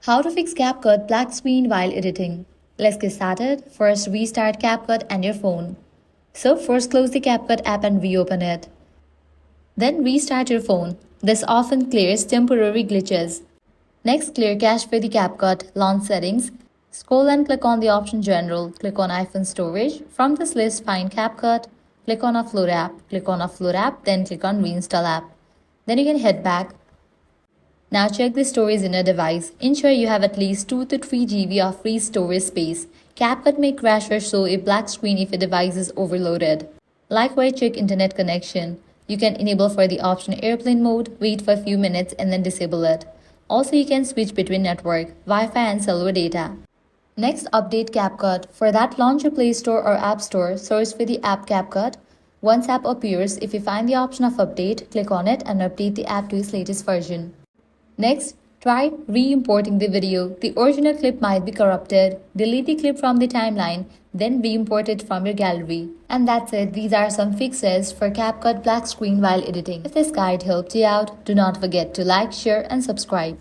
How to fix CapCut black screen while editing. Let's get started. First, restart CapCut and your phone. So first close the CapCut app and reopen it. Then restart your phone. This often clears temporary glitches. Next, clear cache for the CapCut, launch settings. Scroll and click on the option General. Click on iPhone Storage. From this list, find CapCut. Click on Offload app. Click on Offload app, then click on Reinstall app. Then you can head back. Now check the storage in your device. Ensure you have at least 2 to 3 GB of free storage space. CapCut may crash or show a black screen if your device is overloaded. Likewise, check internet connection. You can enable for the option airplane mode, wait for a few minutes and then disable it. Also, you can switch between network, Wi-Fi and cellular data. Next, update CapCut. For that, launch your Play Store or App Store, search for the app CapCut. Once app appears, if you find the option of update, click on it and update the app to its latest version. Next, try re-importing the video. The original clip might be corrupted. Delete the clip from the timeline, then re-import it from your gallery. And that's it. These are some fixes for CapCut black screen while editing. If this guide helped you out, do not forget to like, share and subscribe.